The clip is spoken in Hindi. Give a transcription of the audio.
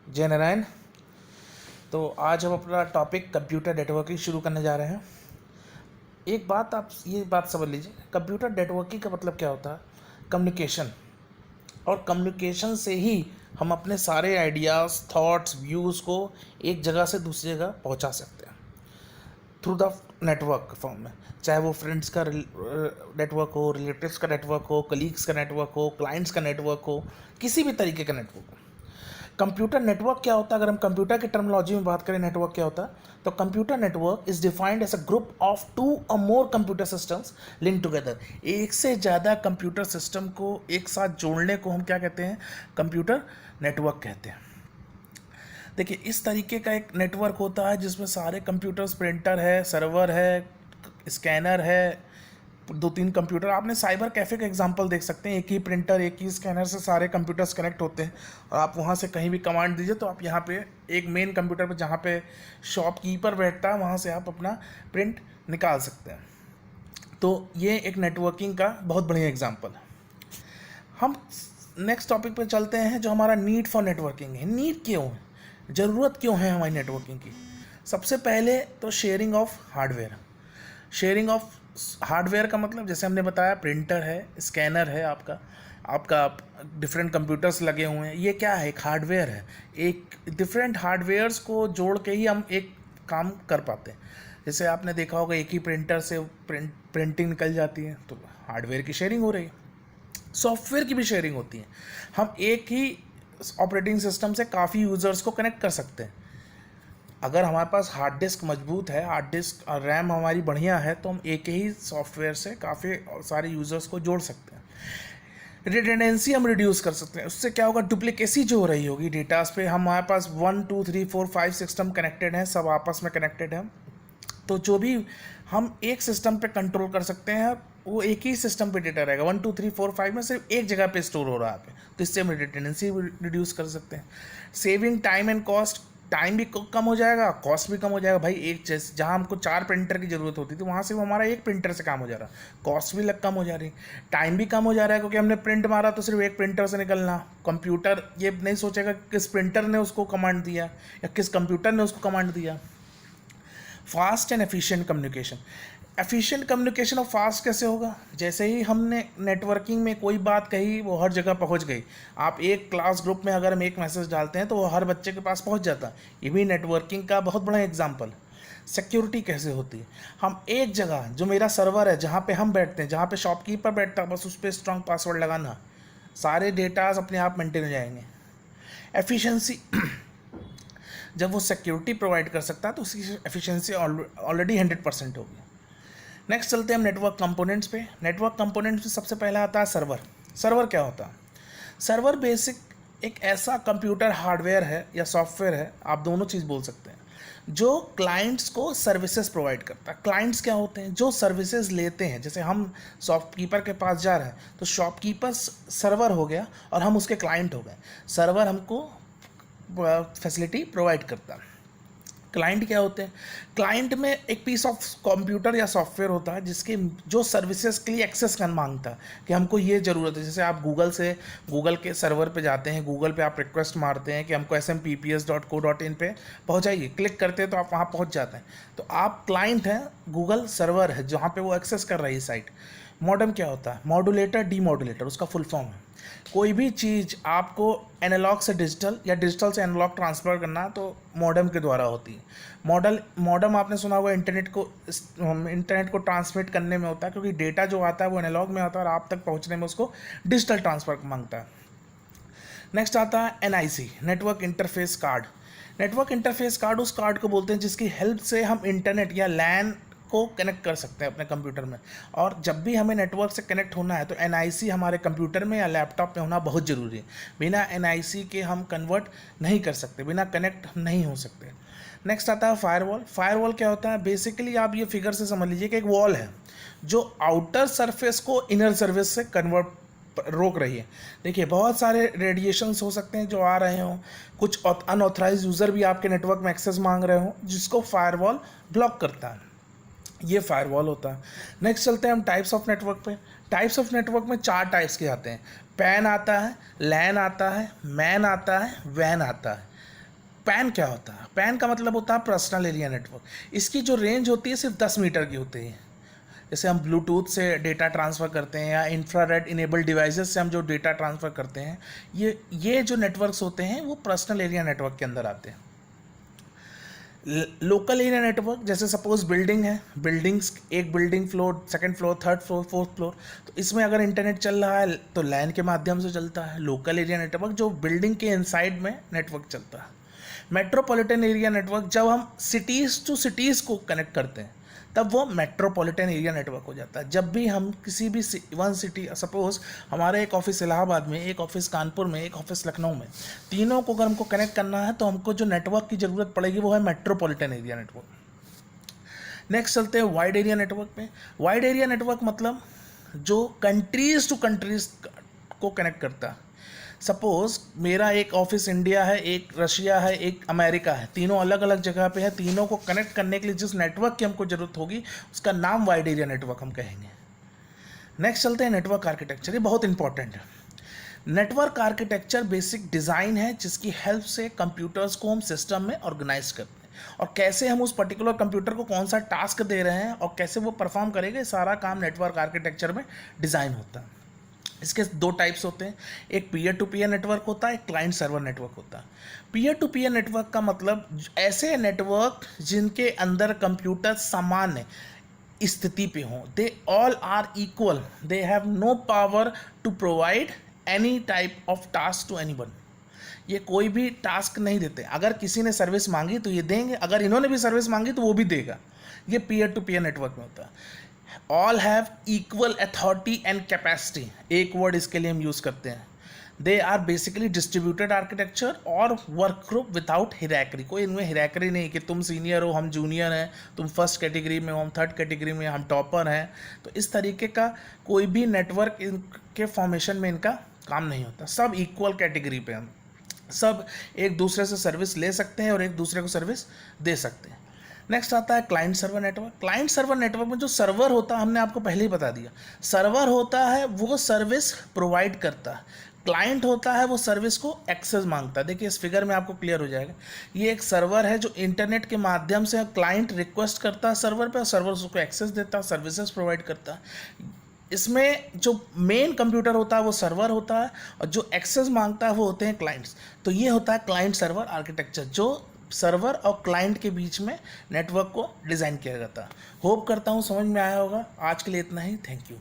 जय नारायण। तो आज हम अपना टॉपिक कंप्यूटर नेटवर्किंग शुरू करने जा रहे हैं। एक बात आप ये बात समझ लीजिए, कंप्यूटर नेटवर्किंग का मतलब क्या होता है? कम्युनिकेशन। और कम्युनिकेशन से ही हम अपने सारे आइडियाज़, थॉट्स, व्यूज़ को एक जगह से दूसरी जगह पहुंचा सकते हैं थ्रू द नेटवर्क फॉर्म में। चाहे वो फ्रेंड्स का नेटवर्क हो, रिलेटिव्स का नेटवर्क हो, कलीग्स का नेटवर्क हो, क्लाइंट्स का नेटवर्क हो, किसी भी तरीके का नेटवर्क हो। कंप्यूटर नेटवर्क क्या होता है? अगर हम कंप्यूटर की टर्मिनोलॉजी में बात करें, नेटवर्क क्या होता है, तो computer network is defined as a group of two or more computer systems link together. एक से ज़्यादा कंप्यूटर सिस्टम को एक साथ जोड़ने को हम क्या कहते हैं? कंप्यूटर नेटवर्क कहते हैं। देखिए, इस तरीके का एक नेटवर्क होता है जिसमें सारे कंप्यूटर्स, प्रिंटर है, सर्वर है, स्कैनर है, दो तीन कंप्यूटर। आपने साइबर कैफ़े का एग्जांपल देख सकते हैं। एक ही प्रिंटर, एक ही स्कैनर से सारे कंप्यूटर्स कनेक्ट होते हैं और आप वहाँ से कहीं भी कमांड दीजिए तो आप यहाँ पे एक मेन कंप्यूटर पे जहाँ पे शॉपकीपर बैठता है वहाँ से आप अपना प्रिंट निकाल सकते हैं। तो ये एक नेटवर्किंग का बहुत बढ़िया एग्जांपल है। हम नेक्स्ट टॉपिक पे चलते हैं, जो हमारा नीड फॉर नेटवर्किंग है। नीड क्यों है, ज़रूरत क्यों है हमारी नेटवर्किंग की? सबसे पहले तो sharing of hardware. Sharing of hardware का मतलब, जैसे हमने बताया, प्रिंटर है, स्कैनर है, आपका आपका डिफरेंट कंप्यूटर्स लगे हुए हैं। ये क्या है? एक हार्डवेयर है। एक डिफरेंट हार्डवेयर्स को जोड़ के ही हम एक काम कर पाते हैं। जैसे आपने देखा होगा, एक ही प्रिंटर से प्रिंटिंग निकल जाती है, तो हार्डवेयर की शेयरिंग हो रही है। सॉफ्टवेयर की भी शेयरिंग होती है। हम एक ही ऑपरेटिंग सिस्टम से काफ़ी यूज़र्स को कनेक्ट कर सकते हैं। अगर हमारे पास हार्ड डिस्क मजबूत है, हार्ड डिस्क और रैम हमारी बढ़िया है, तो हम एक ही सॉफ्टवेयर से काफ़ी सारे यूज़र्स को जोड़ सकते हैं। रिडंडेंसी हम रिड्यूस कर सकते हैं। उससे क्या होगा? डुप्लीकेसी जो हो रही होगी डेटास पे, हमारे पास 1 2 3 4 5 सिस्टम कनेक्टेड हैं, सब आपस में कनेक्टेड हैं, तो जो भी हम एक सिस्टम पे कंट्रोल कर सकते हैं वो एक ही सिस्टम पे डेटा रहेगा। 1 2 3 4 5 में सिर्फ एक जगह पे स्टोर हो रहा है, तो इससे हम रिडंडेंसी रिड्यूस कर सकते हैं। Saving time and cost. Time भी कम हो जाएगा, कॉस्ट भी कम हो जाएगा। भाई, एक जैसे जहाँ हमको 4 प्रिंटर की ज़रूरत होती थी, वहाँ से हमारा एक प्रिंटर से काम हो जा रहा, कॉस्ट भी कम हो जा रही, टाइम भी कम हो जा रहा है, क्योंकि हमने प्रिंट मारा तो सिर्फ एक प्रिंटर से निकलना। कंप्यूटर ये नहीं सोचेगा किस प्रिंटर ने उसको कमांड दिया या किस कंप्यूटर ने उसको कमांड दिया। Fast and efficient communication. Efficient communication और फास्ट कैसे होगा? जैसे ही हमने नेटवर्किंग में कोई बात कही, वो हर जगह पहुंच गई। आप एक क्लास ग्रुप में अगर हम एक मैसेज डालते हैं तो वो हर बच्चे के पास पहुंच जाता है। ये भी नेटवर्किंग का बहुत बड़ा एग्जाम्पल है। सिक्योरिटी कैसे होती है? हम एक जगह, जो मेरा सर्वर है, जहाँ पे हम बैठते हैं, जहाँ पे शॉपकीपर बैठता है, बस उस पर स्ट्रांग पासवर्ड लगाना, सारे डेटाज अपने आप मेंटेन हो जाएंगे। एफिशिएंसी जब वो सिक्योरिटी प्रोवाइड कर सकता है तो उसकी एफिशिएंसी ऑलरेडी 100% होगी। नेक्स्ट चलते हैं हम नेटवर्क कंपोनेंट्स पे। नेटवर्क कंपोनेंट्स में सबसे पहला आता है सर्वर। सर्वर क्या होता है? सर्वर बेसिक एक ऐसा कंप्यूटर हार्डवेयर है या सॉफ्टवेयर है, आप दोनों चीज़ बोल सकते हैं, जो क्लाइंट्स को सर्विसेज प्रोवाइड करता है। क्लाइंट्स क्या होते हैं? जो सर्विसेज लेते हैं। जैसे हम शॉपकीपर के पास जा रहे हैं तो शॉपकीपर सर्वर हो गया और हम उसके क्लाइंट हो गए। सर्वर हमको फैसिलिटी प्रोवाइड करता है। क्लाइंट क्या होते हैं? क्लाइंट में एक पीस ऑफ कंप्यूटर या सॉफ्टवेयर होता है जिसके जो सर्विसेज के लिए एक्सेस कर मांगता है कि हमको ये ज़रूरत है। जैसे आप गूगल के सर्वर पे जाते हैं, गूगल पे आप रिक्वेस्ट मारते हैं कि हमको smppс.co.in पे पहुंचाइए, क्लिक करते हैं तो आप वहाँ पहुंच जाते हैं। तो आप क्लाइंट हैं, गूगल सर्वर है जहाँ पे वो एक्सेस कर रही है साइट। मॉडेम क्या होता है? मॉड्यूलेटर, डीमॉड्यूलेटर उसका फुल फॉर्म है। कोई भी चीज़ आपको एनालॉग से डिजिटल या डिजिटल से एनालॉग ट्रांसफ़र करना तो मॉडेम के द्वारा होती है। मॉडेम आपने सुना होगा, इंटरनेट को ट्रांसमिट करने में होता है, क्योंकि डेटा जो आता है वो एनालॉग में आता है और आप तक पहुंचने में उसको डिजिटल ट्रांसफ़र मांगता है। नेक्स्ट आता है NIC, network interface card. Network interface card उस कार्ड को बोलते हैं जिसकी हेल्प से हम इंटरनेट या लैन को कनेक्ट कर सकते हैं अपने कंप्यूटर में। और जब भी हमें नेटवर्क से कनेक्ट होना है तो NIC हमारे कंप्यूटर में या लैपटॉप में होना बहुत ज़रूरी है। बिना NIC के हम कन्वर्ट नहीं कर सकते, बिना कनेक्ट हम नहीं हो सकते। नेक्स्ट आता है फायरवॉल। फायरवॉल क्या होता है? बेसिकली आप ये फिगर से समझ लीजिए कि एक वॉल है जो आउटर सरफेस को इनर सरफेस से कन्वर्ट रोक रही है। देखिए, बहुत सारे रेडिएशंस हो सकते हैं जो आ रहे हों, कुछ अनऑथराइज यूज़र भी आपके नेटवर्क में एक्सेस मांग रहे हों, जिसको फायरवॉल ब्लॉक करता है। ये फायरवॉल होता है। नेक्स्ट चलते हैं हम टाइप्स ऑफ नेटवर्क पे। टाइप्स ऑफ नेटवर्क में 4 टाइप्स के आते हैं। पैन आता है, लैन आता है, मैन आता है, वैन आता है। पैन क्या होता है? पैन का मतलब होता है पर्सनल एरिया नेटवर्क। इसकी जो रेंज होती है सिर्फ 10 मीटर की होती है। जैसे हम ब्लूटूथ से डेटा ट्रांसफ़र करते हैं या इंफ्रारेड इनेबल्ड डिवाइसेस से हम जो डेटा ट्रांसफ़र करते हैं, ये जो नेटवर्क्स होते हैं वो पर्सनल एरिया नेटवर्क के अंदर आते हैं। लोकल एरिया नेटवर्क, जैसे सपोज बिल्डिंग है, बिल्डिंग्स, एक building floor, second floor, third floor, fourth floor, तो इसमें अगर इंटरनेट चल रहा है तो लैन के माध्यम से चलता है। लोकल एरिया नेटवर्क जो बिल्डिंग के इनसाइड में नेटवर्क चलता है। मेट्रोपॉलिटन एरिया नेटवर्क जब हम सिटीज़ टू सिटीज़ को कनेक्ट करते हैं तब वो मेट्रोपॉलिटन एरिया नेटवर्क हो जाता है। जब भी हम किसी भी वन सिटी, सपोज हमारे एक ऑफिस इलाहाबाद में, एक ऑफिस कानपुर में, एक ऑफिस लखनऊ में, तीनों को अगर हमको कनेक्ट करना है तो हमको जो नेटवर्क की ज़रूरत पड़ेगी वो है मेट्रोपॉलिटन एरिया नेटवर्क। नेक्स्ट चलते हैं वाइड एरिया नेटवर्क पे। वाइड एरिया नेटवर्क मतलब जो कंट्रीज़ टू कंट्रीज़ को कनेक्ट करता है। सपोज मेरा एक ऑफिस इंडिया है, एक रशिया है, एक अमेरिका है, तीनों अलग अलग जगह पे है। तीनों को कनेक्ट करने के लिए जिस नेटवर्क की हमको ज़रूरत होगी उसका नाम वाइड एरिया नेटवर्क हम कहेंगे। नेक्स्ट चलते हैं नेटवर्क आर्किटेक्चर। ये बहुत इंपॉर्टेंट है। नेटवर्क आर्किटेक्चर बेसिक डिज़ाइन है जिसकी हेल्प से कंप्यूटर्स को हम सिस्टम में ऑर्गेनाइज करते हैं और कैसे हम उस पर्टिकुलर कंप्यूटर को कौन सा टास्क दे रहे हैं और कैसे वो परफॉर्म करेगा, सारा काम नेटवर्क आर्किटेक्चर में डिज़ाइन होता है। इसके दो टाइप्स होते हैं, एक पीयर टू पीयर नेटवर्क होता है, एक क्लाइंट सर्वर नेटवर्क होता है। पीयर टू पीयर नेटवर्क का मतलब ऐसे नेटवर्क जिनके अंदर कंप्यूटर सामान्य स्थिति पे हों, they all are equal, they have no power to provide any type of task to anyone. ये कोई भी टास्क नहीं देते, अगर किसी ने सर्विस मांगी तो ये देंगे, अगर इन्होंने भी सर्विस मांगी तो वो भी देगा। ये पीयर टू पीयर नेटवर्क में होता है। All have equal authority and capacity, एक वर्ड इसके लिए हम यूज़ करते हैं। They are basically distributed architecture और वर्क ग्रुप विदाउट हिरैकरी। कोई इनमें हिरैकरी नहीं कि तुम सीनियर हो, हम जूनियर हैं, तुम फर्स्ट कैटेगरी में हो, हम थर्ड कैटेगरी में, हम टॉपर हैं। तो इस तरीके का कोई भी नेटवर्क के फॉर्मेशन में इनका काम नहीं होता। सब इक्वल कैटेगरी पे हम सब एक दूसरे से सर्विस ले सकते हैं और एक दूसरे को सर्विस दे सकते हैं। नेक्स्ट आता है client server network. Client server network में जो सर्वर होता है, हमने आपको पहले ही बता दिया, सर्वर होता है वो सर्विस प्रोवाइड करता है, क्लाइंट होता है वो सर्विस को एक्सेस मांगता है। देखिए इस फिगर में आपको क्लियर हो जाएगा, ये एक सर्वर है जो इंटरनेट के माध्यम से क्लाइंट रिक्वेस्ट करता है सर्वर पे और सर्वर उसको एक्सेस देता है, सर्विसेज प्रोवाइड करता है। इसमें जो मेन कंप्यूटर होता है वो सर्वर होता है और जो एक्सेस मांगता है वो होते हैं क्लाइंट्स। तो ये होता है क्लाइंट सर्वर आर्किटेक्चर, जो सर्वर और क्लाइंट के बीच में नेटवर्क को डिज़ाइन किया जाता है। होप करता हूँ समझ में आया होगा। आज के लिए इतना ही, थैंक यू।